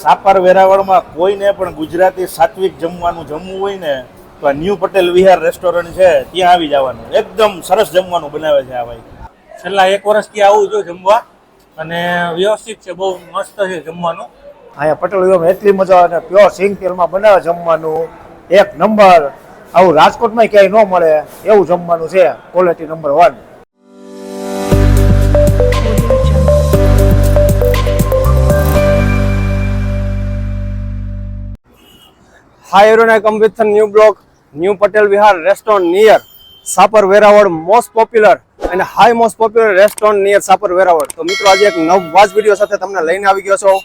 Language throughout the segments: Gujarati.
સાપર વેરાવળમાં કોઈને પણ ગુજરાતી સાત્વિક જમવાનું જમવું હોય ને તો આ ન્યૂ પટેલ વિહાર રેસ્ટોરન્ટ છે ત્યાં આવી જવાનું. એકદમ સરસ જમવાનું બનાવે છે આ ભાઈ. છેલ્લા 1 વર્ષથી આવું છું જમવા અને વ્યવસ્થિત છે, બહુ મસ્ત છે જમવાનું. અહીંયા પટેલ વિહારમાં એટલી મજા આવે, પ્યોર સિંગ તેલમાં બનાવે જમવાનું, એક નંબર. આવું રાજકોટમાં ક્યાંય ન મળે એવું જમવાનું છે, quality number 1. Hi everyone, I come with a new blog, New Patel Vihar restaurant near Sapar Verawad, most popular and high most popular restaurant near Sapar Verawad. તો મિત્રો આજે એક નવા વિડીયો સાથે તમને લઈને આવી ગયો છો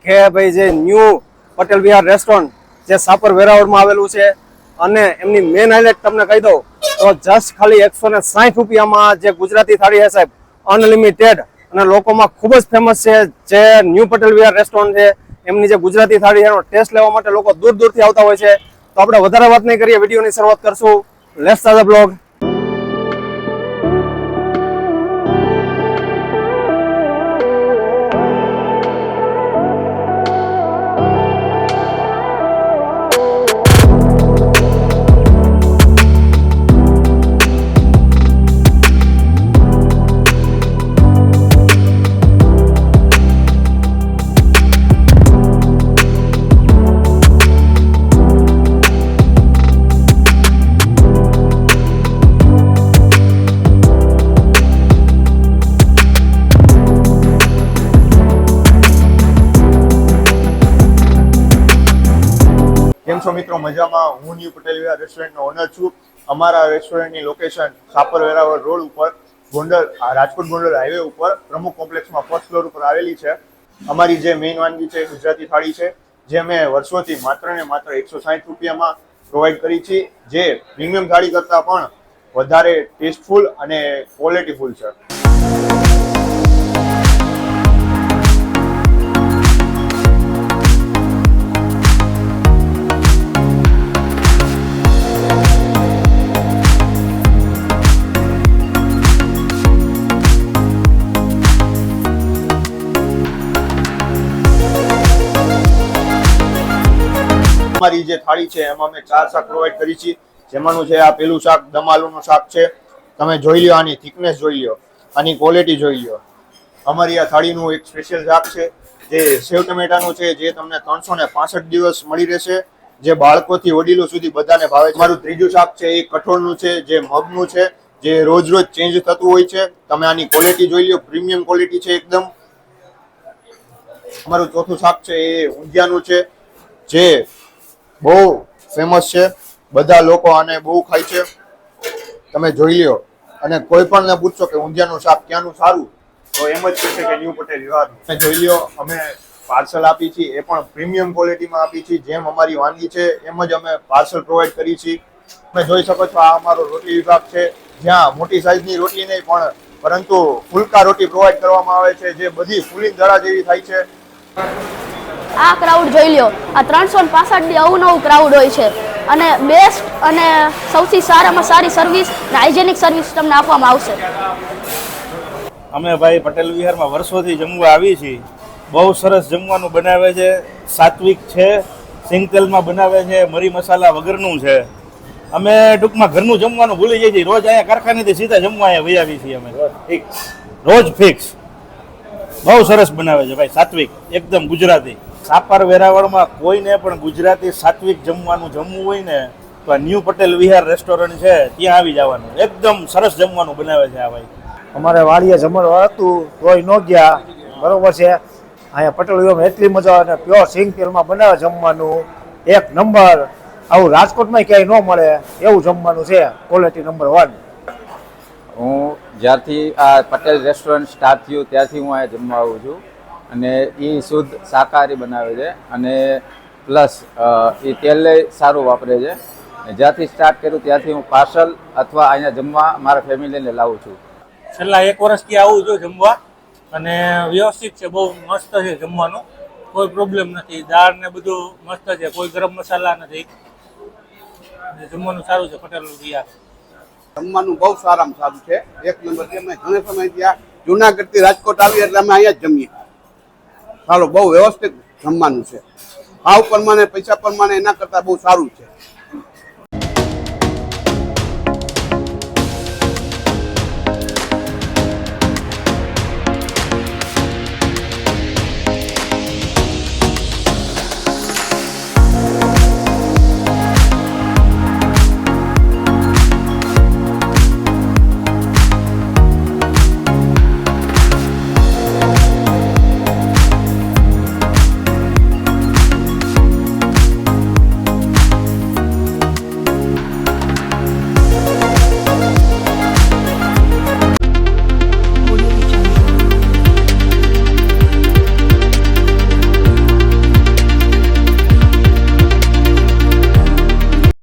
કે ભાઈ જે ન્યૂ પટેલ વિહાર રેસ્ટોરન્ટ જે સાપર વેરાવળમાં આવેલું છે અને એમની મેન હાઇલાઇટ તમને કહી દઉં તો જસ્ટ ખાલી 160 રૂપિયામાં જે ગુજરાતી થાળી છે સાહેબ, અનલિમિટેડ અને લોકોમાં ખૂબ જ ફેમસ છે. જે ન્યૂ પટેલ વિહાર રેસ્ટોરન્ટ છે એમની જે ગુજરાતી થાળી એનો ટેસ્ટ લેવા માટે લોકો દૂર દૂરથી આવતા હોય છે. તો આપણે વધારે વાત નહીં કરીએ, વિડીયોની શરૂઆત કરશું. Let's start the blog. કેમ છો મિત્રો? મજામાં. હું ન્યૂ પટેલ વિહાર રેસ્ટોરન્ટનો ઓનર છું. અમારા રેસ્ટોરન્ટની લોકેશન સાપર વેરાવળ રોડ ઉપર ગોંડલ રાજકોટ ગોંડલ હાઈવે ઉપર પ્રમુખ કોમ્પ્લેક્સમાં ફર્સ્ટ ફ્લોર ઉપર આવેલી છે. અમારી જે મેઇન વાનગી છે ગુજરાતી થાળી છે, જે અમે વર્ષોથી માત્ર ને માત્ર 160 રૂપિયામાં પ્રોવાઈડ કરી છે, જે પ્રીમિયમ થાળી કરતાં પણ વધારે ટેસ્ટફુલ અને ક્વોલિટીફુલ છે. અમારી જે થાળી છે એમાં અમે 4 શાક પ્રોવાઈડ કરી છે. જેમાંનું છે આ પેલું શાક દમ આલુનું શાક છે. તમે જોઈ લો, આની થિકનેસ જોઈ લો, આની ક્વોલિટી જોઈ લો. અમારી આ થાળીનું એક સ્પેશિયલ શાક છે જે સેવ ટમેટાનું છે, જે તમને 365 દિવસ મળી રહેશે, જે બાળકોથી વડીલો સુધી બધાને ભાવે છે. અમારું ત્રીજું શાક છે એ કઠોળનું છે, જે મગનું છે, જે રોજ રોજ ચેન્જ થતું હોય છે. તમે આની ક્વોલિટી જોઈ લો, પ્રીમિયમ ક્વોલિટી છે એકદમ. અમારું ચોથું શાક છે એ ઊંધિયાનું છે, જે બહુ ફેમસ છે, બધા લોકો આને બહુ ખાય છે. તમે જોઈ લો અને કોઈ પણ ને પૂછશો કે ઊંધિયાનું શાક ક્યાંનું સારું, તો એમ જ કહેશે કે ન્યૂ પટેલ વિહાર. તમે જોઈ લો, અમે પાર્સલ આપી છીએ એ પણ પ્રીમિયમ ક્વોલિટીમાં આપી છીએ. જેમ અમારી વાનગી છે એમ જ અમે પાર્સલ પ્રોવાઈડ કરી છીએ. તમે જોઈ શકો છો, આ અમારો રોટલી વિભાગ છે, જ્યાં મોટી સાઈઝની રોટલી નહીં પણ પરંતુ ફુલકા રોટી પ્રોવાઈડ કરવામાં આવે છે, જે બધી ફૂલી દડા જેવી થાય છે. આ ક્રાઉડ જોઈ લ્યો, આ 365 દી અવનવું ક્રાઉડ હોય છે અને બેસ્ટ અને સૌથી સારામાં સારી સર્વિસ અને હાઇજેનિક સર્વિસ તમને આપવામાં આવશે. અમે ભાઈ પટેલ વિહારમાં વર્ષોથી જમવા આવી છીએ. બહુ સરસ જમવાનું બનાવે છે, સાત્વિક છે, સિંગ તેલમાં બનાવે છે, મરી મસાલા વગરનું છે. અમે ટૂંકમાં ઘરનું જમવાનું ભૂલી જઈએ છીએ. રોજ અહીંયા કારખાનેથી સીધા જમવા અહીંયા વહી આવી છીએ અમે. રોજ ફિક્સ. બહુ સરસ બનાવે છે ભાઈ, સાત્વિક એકદમ ગુજરાતી. સાપર વેરાવળમાં કોઈને પણ ગુજરાતી સાત્વિક જમવાનું જમવું હોય ને તો આ ન્યૂ પટેલ વિહાર રેસ્ટોરન્ટ છે ત્યાં આવી જવાનું. એકદમ સરસ જમવાનું બનાવે છે આ ભાઈ. અમારે વાડીએ જમણવાર હતું તોય ન ગયા, બરોબર છે. અહીંયા પટેલ વિહારમાં એટલી મજા આવે, પ્યોર સિંગ તેલમાં બનાવે જમવાનું, એક નંબર. આવું રાજકોટમાં ક્યાંય ન મળે એવું જમવાનું છે, ક્વોલિટી નંબર 1. હું જ્યારથી આ પટેલ રેસ્ટોરન્ટ સ્ટાર્ટ થયું ત્યારથી હું અહીંયા જમવા આવું છું અને એ શુદ્ધ શાકાહારી બનાવે છે અને પ્લસ એ તેલ સારું વાપરે છે. જ્યાંથી સ્ટાર્ટ કર્યું ત્યાંથી હું પાર્સલ અથવા અહીંયા જમવા મારા ફેમિલીને લાવું છું. છેલ્લા 1 વર્ષથી આવું છું જમવા અને વ્યવસ્થિત છે, બહુ મસ્ત છે જમવાનું, કોઈ પ્રોબ્લેમ નથી. દાળ ને બધું મસ્ત છે, કોઈ ગરમ મસાલા નથી. જમવાનું સારું છે પટેલ વિહાર. જમવાનું બહુ સારામાં સારું છે, એક નંબર છે. અમે ઘણા સમયથી આ જુનાગઢથી રાજકોટ આવી એટલે અમે અહીંયા જ જમીએ. સારું, બહુ વ્યવસ્થિત જમવાનું છે. ભાવ પ્રમાણે પૈસા પ્રમાણે એના કરતાં બહુ સારું છે.